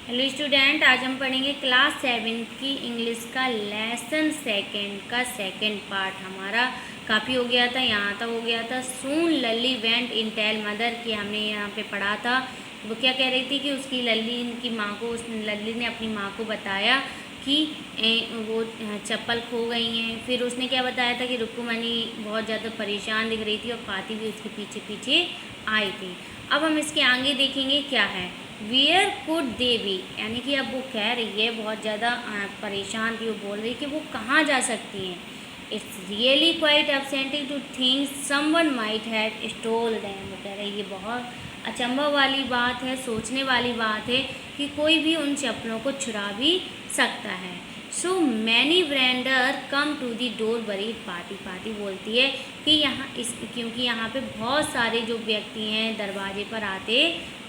Hello student, आज हम पढ़ेंगे क्लास 7 की इंग्लिश का लेसन सेकंड का सेकंड पार्ट। हमारा काफ़ी हो गया था, यहाँ तक हो गया था। सून लल्ली वेंट इन टेल मदर की हमने यहाँ पे पढ़ा था। वो क्या कह रही थी कि उसकी लल्ली की माँ को, उस लल्ली ने अपनी माँ को बताया कि वो चप्पल खो गई हैं। फिर उसने क्या बताया था कि रुक्कुमणी बहुत ज़्यादा परेशान दिख रही थी और पाती भी उसके पीछे पीछे आई थी। अब हम इसके आगे देखेंगे क्या है। वेयर कुड दे बी, यानी कि अब वो कह रही है, बहुत ज़्यादा परेशान थी, वो बोल रही कि वो कहाँ जा सकती हैं। It's really quite upsetting to think someone might have stole them. वो कह रही है बहुत अचंभा वाली बात है, सोचने वाली बात है कि कोई भी उन चप्पलों को चुरा भी सकता है। So many brander come to the door buried पाती। पाती बोलती है कि यहाँ क्योंकि यहाँ पे बहुत सारे जो व्यक्ति हैं दरवाजे पर आते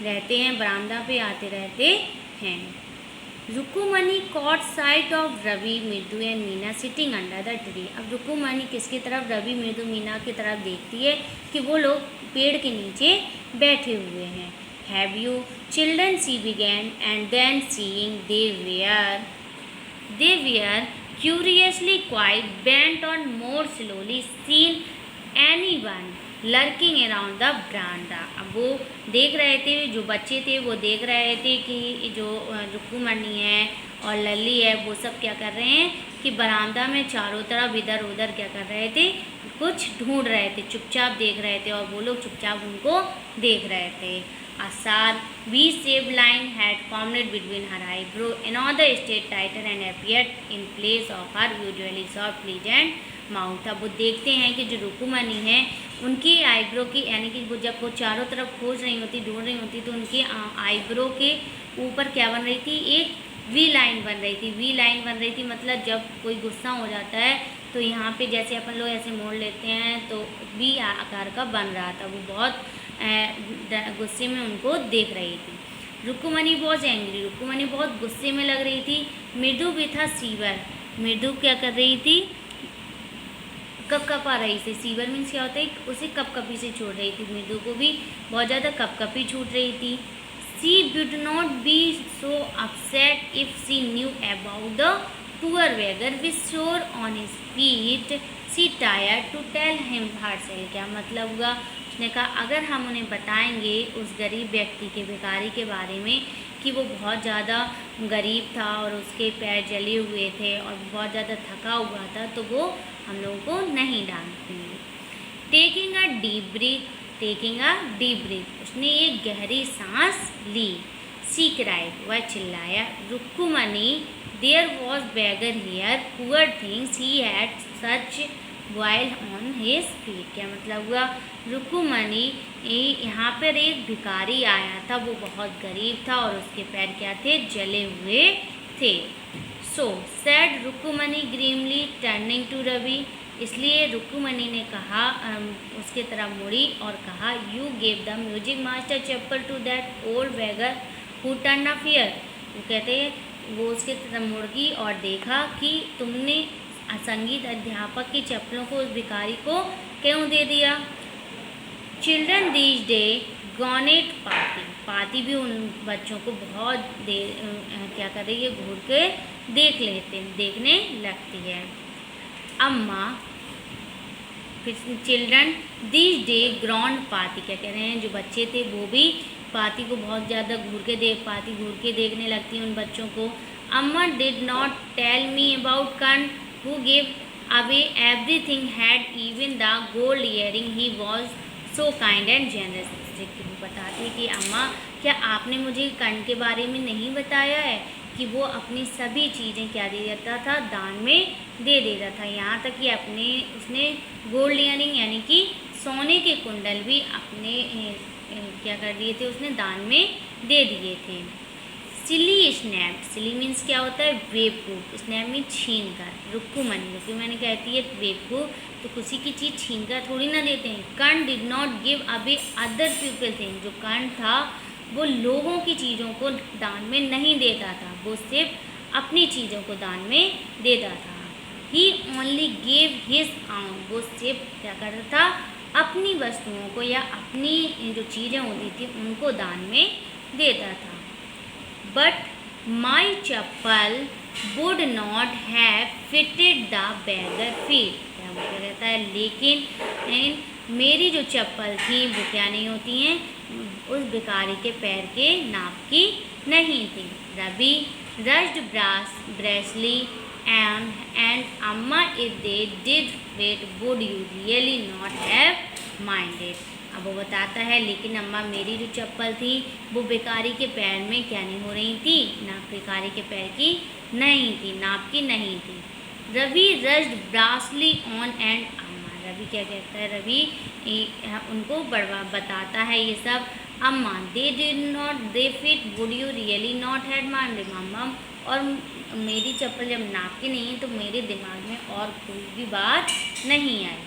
रहते हैं, बरामदा पे आते रहते हैं। रुक्कुमणी कॉट साइट ऑफ रवि, मृदु and Meena sitting under the tree. अब रुक्कुमणी किसकी तरफ, रवि, मृदु, मीना की तरफ देखती है कि वो लोग पेड़ के नीचे बैठे हुए हैं। Have you children, she began, and then seeing they were curiously quiet, bent on more slowly seen anyone lurking around the veranda। अब वो देख रहे थे, जो बच्चे थे वो देख रहे थे कि जो रुक्कुमणी है और लल्ली है वो सब क्या कर रहे हैं कि बरामदा में चारों तरफ इधर उधर क्या कर रहे थे, कुछ ढूंढ रहे थे, चुपचाप देख रहे थे और वो लोग चुपचाप उनको देख रहे थे। A sharp V-shaped line had formed between her eyebrow. Another stayed tighter and appeared in place of her usually soft, pleasant mouth। अब वो देखते हैं कि जो रुक्कुमणी है उनकी आईब्रो की, यानी कि वो जब वो चारों तरफ खोज रही होती, ढूंढ रही होती, तो उनकी आईब्रो के ऊपर क्या बन रही थी, एक वी लाइन बन रही थी। वी लाइन बन रही थी मतलब जब कोई गुस्सा हो जाता है तो यहाँ पे जैसे अपन लोग ऐसे मोड़ लेते हैं तो वी आकार का बन रहा था। वो बहुत गुस्से में उनको देख रही थी। रुक्कुमणी वॉज एंग्री, रुक्कुमणी बहुत गुस्से में लग रही थी। मृदु भी था सीवर, मृदु क्या कर रही थी, कपकपा रही थी। सीवर मीन्स क्या होता है, उसे कपकपी से छोड़ रही थी। मृदु को भी बहुत ज़्यादा कपकपी छूट रही थी। She would not be so upset if she knew about the poor beggar with sore on his feet. She tired to tell him herself। क्या मतलब हुआ, उसने कहा अगर हम उन्हें बताएंगे उस गरीब व्यक्ति के, भिखारी के बारे में कि वो बहुत ज़्यादा गरीब था और उसके पैर जले हुए थे और बहुत ज़्यादा थका हुआ था, तो वो हम लोगों को नहीं डांटेंगे। टेकिंग अ डीप ब्रीथ, उसने एक गहरी सांस ली। सी क्राइड, वह चिल्लाया, Rukkumani there was beggar here, poor things he had such boil on his feet. क्या मतलब हुआ, रुक्कुमणी यहाँ पर एक भिखारी आया था, वो बहुत गरीब था और उसके पैर क्या थे, जले हुए थे। So said Rukkumani grimly turning to Ravi, इसलिए रुक्कुमणी ने कहा, उसके तरफ मुड़ी और कहा, you gave the music master chappal to that old beggar who turn a fear. वो कहते हैं, वो उसके तरफ मुड़ गई और देखा कि तुमने संगीत अध्यापक की चप्पलों को उस भिखारी को क्यों दे दिया। चिल्ड्रन दीज डे गॉनेट पाती, पाती भी उन बच्चों को बहुत देर क्या कर रही है, घूर के देखने लगती है। अम्मा, फिर चिल्ड्रन दीज डे ग्रॉन्ड पाती, क्या कह रहे हैं, जो बच्चे थे वो भी पाती को बहुत ज़्यादा घूर के देखने लगती हैं उन बच्चों को। अम्मा did not tell me about Karna who give away everything, had even the gold earring, he was so kind and generous. बताती है कि अम्मा, क्या आपने मुझे कर्ण के बारे में नहीं बताया है कि वो अपनी सभी चीज़ें क्या दे देता था, दान में दे देता था। यहाँ तक कि उसने गोल्ड ईयरिंग यानी कि सोने के कुंडल भी अपने क्या कर दिए थे, उसने दान में दे दिए थे। सिली स्नैप, सिली मीन्स क्या होता है, बेवकूफ़, स्नैप मीन छीन कर। रुक्कुमणी कहती है बेवकूफ़ तो किसी की चीज़ छीन कर थोड़ी ना देते हैं। Karna did not give away other people thing, जो कर्ण था वो लोगों की चीज़ों को दान में नहीं देता था, वो सिर्फ अपनी चीज़ों को दान में देता था। ही ओनली गेव हिज आउन, वो सिर्फ क्या करता था, अपनी वस्तुओं को या अपनी जो चीज़ें होती थी उनको दान में देता था। But my chappal would not have fitted the beggar feet। क्या मतलब कहता है, लेकिन मेरी जो चप्पल थी वो क्या नहीं होती हैं, उस भिखारी के पैर के नाप की नहीं थी। Ravi rushed brashly and Amma, if they did fit, would you really not have minded। अब वो बताता है, लेकिन अम्मा मेरी जो चप्पल थी वो भिखारी के पैर में क्या नहीं हो रही थी, नाप भिखारी के पैर की नहीं थी, नाप की नहीं थी। रवि रश्ड ब्रासली ऑन एंड अम्मा। रवि क्या कहता है, रवि उनको बताता है ये सब। Amma they did not they fit, would you really not had minded. मम्मा और मेरी चप्पल जब नाप की नहीं तो मेरे दिमाग में और कोई भी बात नहीं आई।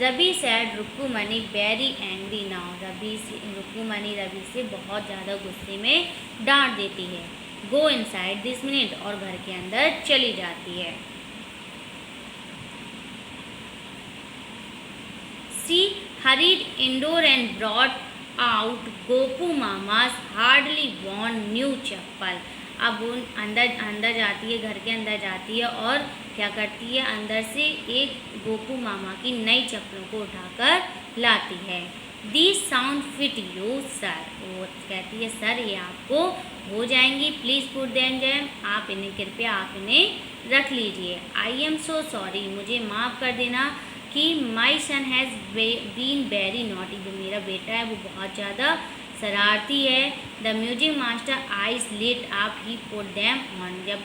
Ravi said Rukkumani very angry now. Rukkumani Ravi से बहुत ज़्यादा गुस्से में डांट देती है। गो इनसाइड दिस मिनट, और घर के अंदर चली जाती है। She hurried indoor and brought out Gopu mama's hardly worn new chappal. अब वो अंदर जाती है, घर के अंदर जाती है और क्या करती है, अंदर से एक गोपू मामा की नई चप्पलों को उठाकर लाती है। These sound fit you sir. वो कहती है, सर ये आपको हो जाएंगी, प्लीज़ पुट देम जैम, आप इन्हें कृपया आप इन्हें रख लीजिए। आई एम सो सॉरी, मुझे माफ़ कर देना कि my son has been very naughty. जो मेरा बेटा है वो बहुत ज़्यादा शरारती है। The music master eyes lit up, he put them on. जब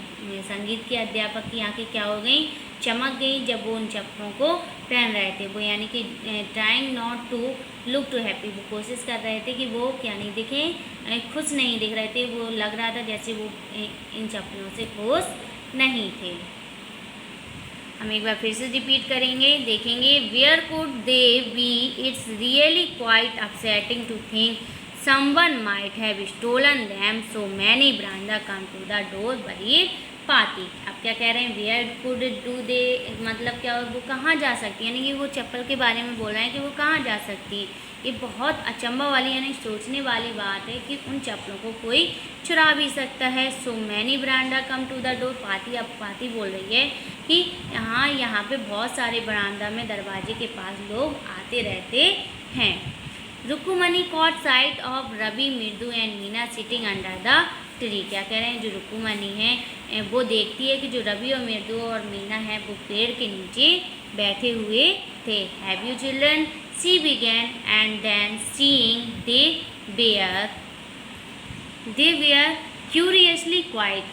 संगीत के अध्यापक की आंखें क्या हो गई, चमक गई जब वो उन चप्पलों को पहन रहे थे। वो यानी कि trying not to look too happy, वो कोशिश कर रहे थे कि वो क्या नहीं दिखे, खुश नहीं दिख रहे थे। वो लग रहा था जैसे वो इन चप्पलों से खुश नहीं थे। हम एक बार फिर से रिपीट करेंगे, देखेंगे। Where could they be, it's really quite upsetting to think someone might have stolen them, so many Branda come to the door buried पाती। अब क्या कह रहे हैं, वेयर कुड डू दे, मतलब क्या वो कहाँ जा सकती, यानी कि वो चप्पल के बारे में बोल रहे हैं कि वो कहाँ जा सकती। ये बहुत अचंभा वाली यानी सोचने वाली बात है कि उन चप्पलों को कोई चुरा भी सकता है। सो मैनी ब्रांडा कम टू द डोर पाती। अब पाती बोल रही है कि यहाँ पे बहुत सारे बरामदा में दरवाजे के पास लोग आते रहते हैं। रुक्कुमनी कॉट साइट ऑफ रवि, मृदु and Meena sitting under the tree. क्या कह रहे हैं, जो रुक्कुमनी है वो देखती है कि जो रवि और मृदु और मीना है वो पेड़ के नीचे बैठे हुए थे। Have you children, she began, and then seeing they were curiously quite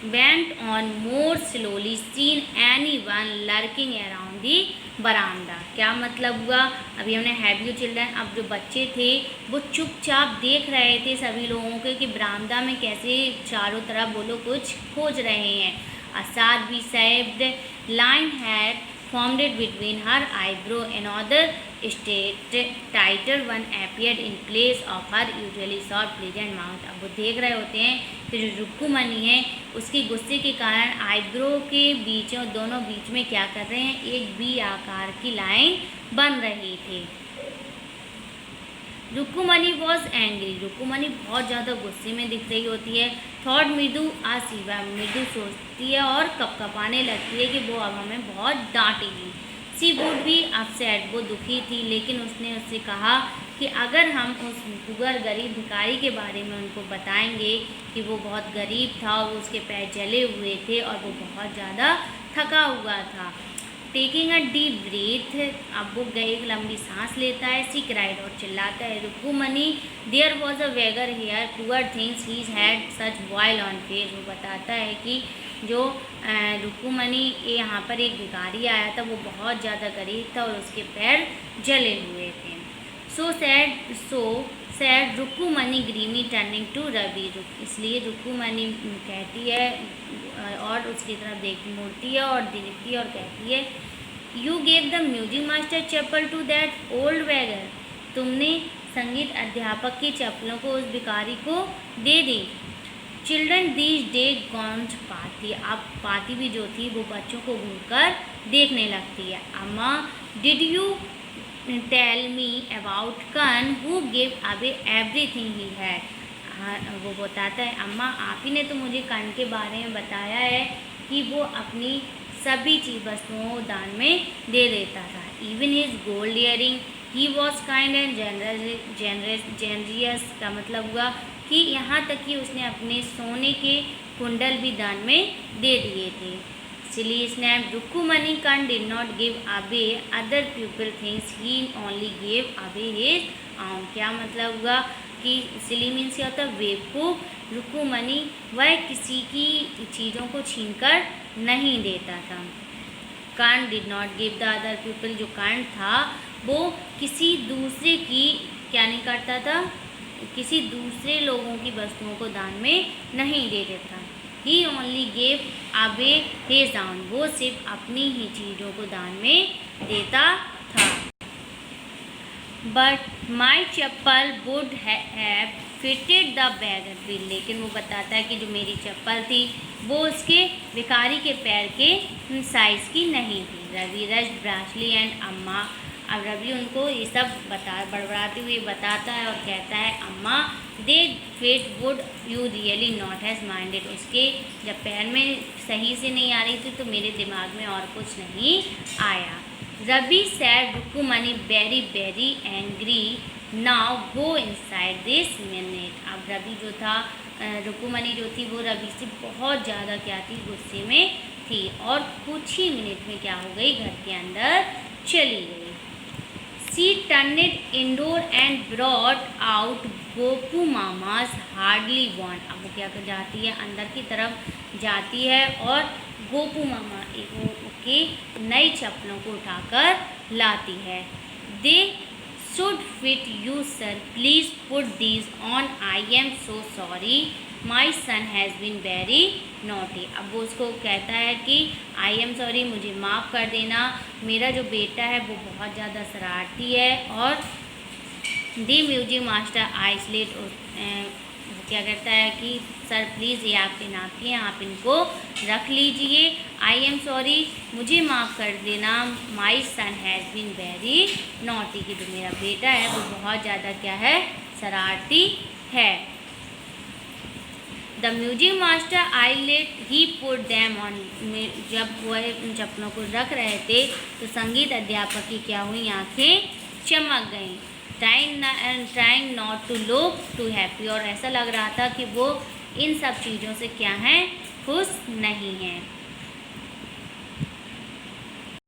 went on more slowly, seen anyone lurking around the बरामदा। क्या मतलब हुआ, अभी हमने हैव यू चिल्ड्रन, अब जो बच्चे थे वो चुपचाप देख रहे थे सभी लोगों के कि बरामदा में कैसे चारों तरफ वो लोग कुछ खोज रहे हैं। असाद भी sobbed line had formed it between her eyebrow, another state tighter one appeared in place of her usually soft pleasant mouth। अब वो देख रहे होते हैं कि जो रुक्कुमनी है उसकी गुस्से के कारण आईब्रो के बीचों दोनों बीच में क्या कर रहे हैं, एक बी आकार की लाइन बन रही थी। रुक्कुमनी वॉज एंग्री, रुक्कुमनी बहुत ज़्यादा गुस्से में दिख रही होती है। थॉट मृदु आसिवा, मृदु सोचती है और कपकपाने लगती है कि वो अब हमें बहुत डांटेगी। सी वुड भी अपसेट, वो दुखी थी, लेकिन उसने उससे कहा कि अगर हम उस पुअर गरीब भिखारी के बारे में उनको बताएंगे कि वो बहुत गरीब था और उसके पैर जले हुए थे और वो बहुत ज़्यादा थका हुआ था। टेकिंग अ डीप ब्रीथ, अब वो एक लंबी सांस लेता है। सी क्राइड, और चिल्लाता है, Rukkumani there was a beggar here, poor things he had such boil on face. वो बताता है कि जो रुक्कुमनी यहाँ पर एक भिखारी आया था वो बहुत ज़्यादा गरीब था और उसके पैर जले हुए थे। So said Rukkumani grimly turning to Ravi, इसलिए रुक्कुमनी कहती है और उसकी तरफ मुड़ती है और देखती है और कहती है, you gave the music master chappal to that old beggar, तुमने संगीत अध्यापक की चप्पलों को उस भिखारी को दे दी। चिल्ड्रन दीज डे गॉन्ट पाती, अब पाती भी जो थी वो बच्चों को घूरकर देखने लगती है। Amma did you tell me about Karna who give away everything he had, वो बताता है, अम्मा आप ही ने तो मुझे कर्ण के बारे में बताया है कि वो अपनी सभी चीज वस्तुओं को दान में दे देता था। Even his gold earring he was kind and generous का मतलब हुआ कि यहाँ तक कि उसने अपने सोने के कुंडल भी दान में दे दिए थे। Silly snap Rukkumani Karna did not give away other people things, he only give away his own. क्या मतलब हुआ कि सिली मीन्स क्या होता है, बेवकूफ़। रुक्कुमणि वह किसी की चीज़ों को छीनकर नहीं देता था। Karna did not give the other people, जो कर्ण था वो किसी दूसरे की क्या नहीं करता था, किसी दूसरे लोगों की वस्तुओं को दान में नहीं दे देता। He only gave away his own, वो सिर्फ अपनी ही चीज़ों को दान में देता था। But my chappal would have fitted the bagger bill, लेकिन वो बताता है कि जो मेरी चप्पल थी वो उसके भिखारी के पैर के साइज़ की नहीं थी। रवि रश्ड ब्राशली एंड अम्मा, अब रवि उनको ये सब बड़बड़ाते हुए बताता है और कहता है, अम्मा दे fit would you really not has minded, उसके जब पैर में सही से नहीं आ रही थी तो मेरे दिमाग में और कुछ नहीं आया। Ravi said Rukkumani very very angry, now go inside this minute. अब रवि जो था, रुक्कुमणि जो थी वो रवि से बहुत ज़्यादा क्या थी, गुस्से में थी और कुछ ही मिनट में क्या हो गई, घर के अंदर चली गई। She turned indoor and brought out Gopu Mama's hardly worn, अब वो क्या कर जाती है, अंदर की तरफ जाती है और गोपू मामा के नई चप्पलों को उठाकर लाती है। They should fit you sir, please put these on, I am so sorry my son has been very naughty. अब वो उसको कहता है कि आई एम सॉरी, मुझे माफ़ कर देना, मेरा जो बेटा है वो बहुत ज़्यादा शरारती है। और दी म्यूजिक मास्टर आइसलेट, वो क्या कहता है कि सर प्लीज़ ये आपके नाती हैं, आप इनको रख लीजिए। आई एम सॉरी, मुझे माफ़ कर देना, माई son has been very naughty, कि जो मेरा बेटा है वो बहुत ज़्यादा क्या है, शरारती है। The music master I let he put them on, जब वह उन चप्पलों को रख रहे थे तो संगीत अध्यापक की क्या हुई, आंखें चमक गईं। Trying not to look too happy, और ऐसा लग रहा था कि वो इन सब चीज़ों से क्या है, खुश नहीं है।